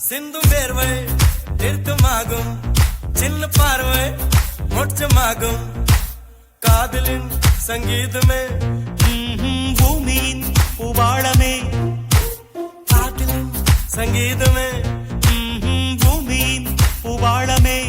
சிந்தும் வேர்வை நிறுத்தமாகும், சின்ன பார்வை மோட்சமாகும். காதலின் சங்கீதமே பூமியின் பூவாளமே, காதலின் சங்கீதமே பூமியின் பூவாளமே.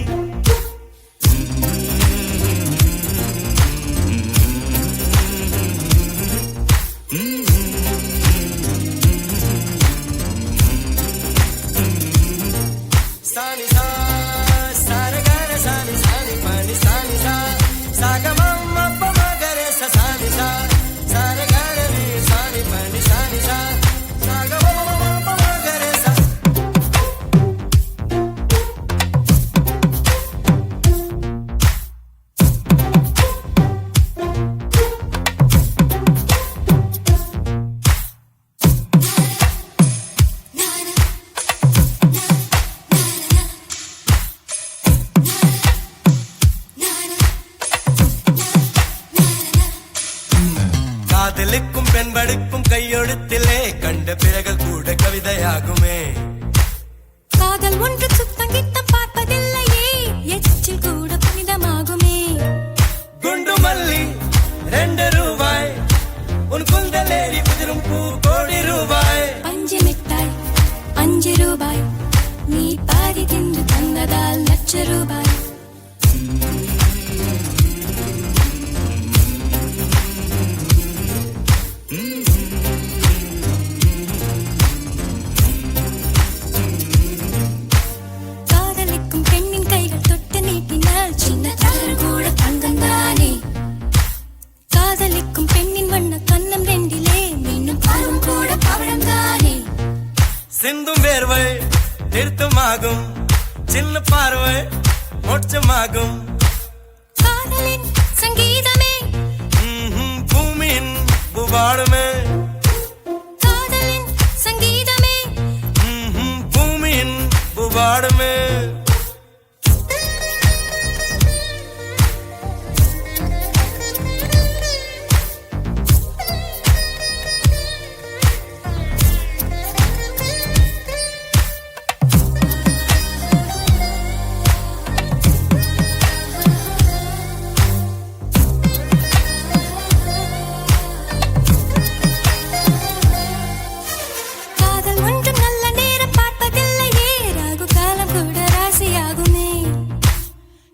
காதலுக்கும் பெண்படுக்கும் கையெழுத்திலே கண்ட பிறகு கூட கவிதையாகுமே. காதல் ஒன்று சுத்தம் கித்தம் பார்ப்பதில்லையே, எச்சில் கூட புனிதமாகுமே. குண்டு மல்லி 2 ரூபாய், உன் குந்தலேறி புதிரும் பூ கோடி ரூபாய். பஞ்சு மிட்டாய் 5 ரூபாய், நீ பாதி தின்று தந்ததால் லட்ச ரூபாய். சிந்தும் வேர்வை நிறுத்தமாகும், சின்ன பார்வை மோட்சமாகும். காதலின் சங்கீதமே பூமியின் பூவாளமே, காதலின் சங்கீதமே பூமியின் பூவாளமே.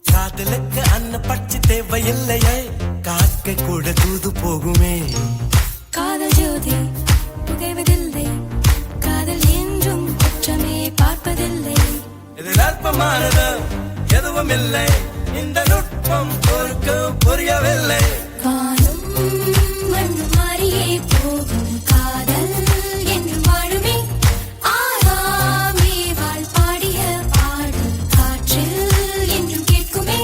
காதலுக்கு அன்ன பட்சி தேவையில்லையே, காக்கை கூட தூது போகுமே. காதல் ஜோதி புகைவதில்லை, காதல் என்றும் குற்றமே பார்ப்பதில்லை. இதில் அற்பமானது எதுவும் இல்லை, இந்த நுட்பம் பொறுக்க புரியவில்லை. காணும் மண்ணு மாறியே போகும், காதல் என்று வாழுமே. ஆறாமே வாழ் பாடிய பாடல் காற்றில் என்றும் கேட்குமே.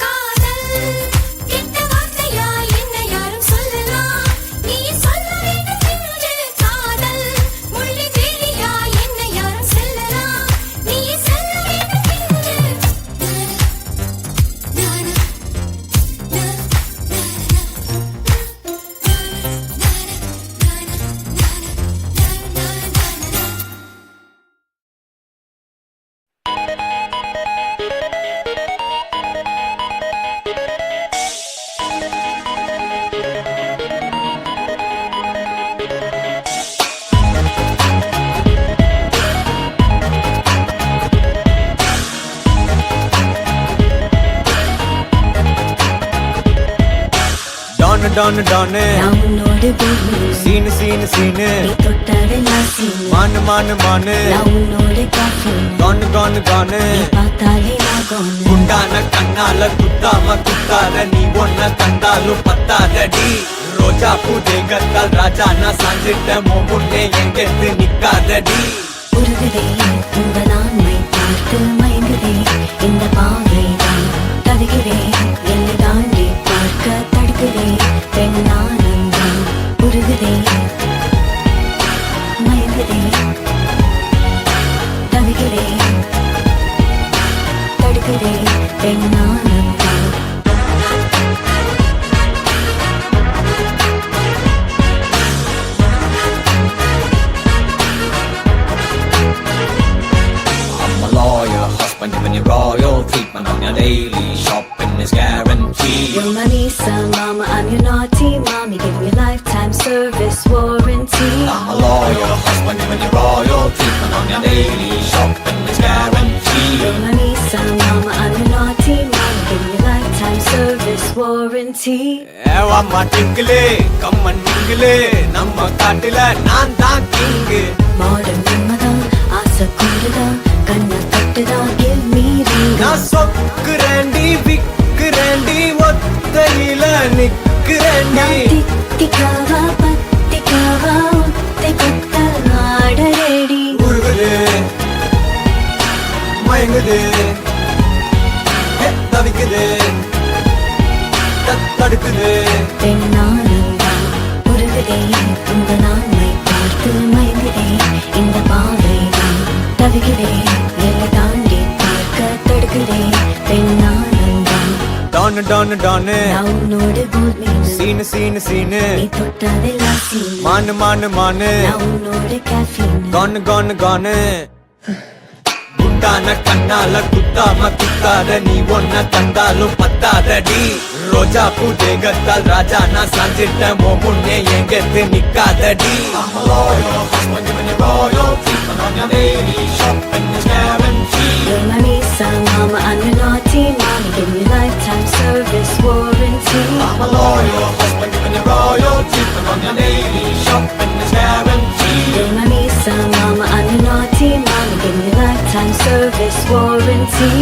காதல் கெட்ட வார்த்தையா என்ன யாரும் சொல்லலாம், நீ சொல்ல வேண்டும் என்று. காதல் மொழி வேலியா என்ன யாரும் செல்லலாம், நீ செல்ல வேண்டும் என்று. டான் டான் உன்னோடு போகும் சீனு சீனு சீனு, தொட்டாடலாம் சீனு. மானு மானு மானு, உன்னோடு காஃபின் கானு கானு கானு. பார்த்தாலே நாகோன்னு குண்டான கண்ணால குத்தாம குத்தாத, நீ ஒன்ன கண்டாலும் பத்தாதடி. ரோஜா பூ தேகத்தால் ராஜா நான் சாஞ்சிட்ட முன்னே எங்கெத்து நிக்காதடி. உருகுதே இந்த நான்மை பார்த்து மயங்குதே இந்த பாவைதான். தருகிறேன் என்னை தாண்டி பார்க்க தடுக்கிறேன் பெண்ணானந்தான். உருகுதே மயங்குதே தருகிறேன் தடுக்கிறேன் பெண்ணானந்தான். husband giving you royal treatment on your daily shopping is guaranteed. You're my Lisa, mama, I'm your naughty mommy. Give me lifetime service warranty. I'm a loyal husband giving you royal treatment on your daily shopping is guaranteed. You're my Lisa, mama, I'm your naughty mommy. Give me lifetime service warranty. ஏவாம்மா டிங்கிளே கம்மன் மிங்கிளே நம்ம காட்டுல நான் தான் king. Model நம்மதான் ஆசை கூடுதான் கண்ணை தட்டுதான் give me ring. நான் சொக்குறேண்டி விக்குறேண்டி ஒத்தையில நிக்குறேண்டி. தித்திக்காவா பத்திக்காவா ஒத்தை கொத்த ஆட ரெடி. உருகுது மயங்குது தவிக்குது தடுக்குது. பெண்ணானந்தான் உருகுதே உங்க நான்மை பார்த்து மயங்குதே இந்த பாவைதான் தவிக்கிறே எல்லை தாண்டி பார்க்க தடுக்குதே பெண்ணானந்தான். டானு டானு டானு நான் உன்னோடு போல் மீது சீனு சீனு சீனு நீ தொட்டதெல்லாம் சீனு. மானு மானு மானு நான் உன்னோடு caffeine. கானு கானு கானு. குண்டான கண்ணால குத்தாம குத்தாத நீ ஒன்ன தந்தாலும் பத்தாதடி. ரோஜா பூ தேகத்தால் ராஜா நான் சாஞ்சிட்டேன் மோ முன்னே எங்கத்து நிக்காதடி. I'm a loyal husband giving you royal treatment on your daily shopping is guaranteed. You're my Lisa, mama, I'm your naughty mommy. Give me lifetime service warranty. I'm a loyal husband giving you royal treatment on your daily shopping is guaranteed. You're my Lisa, mama, I'm your naughty mommy. Give me lifetime service warranty.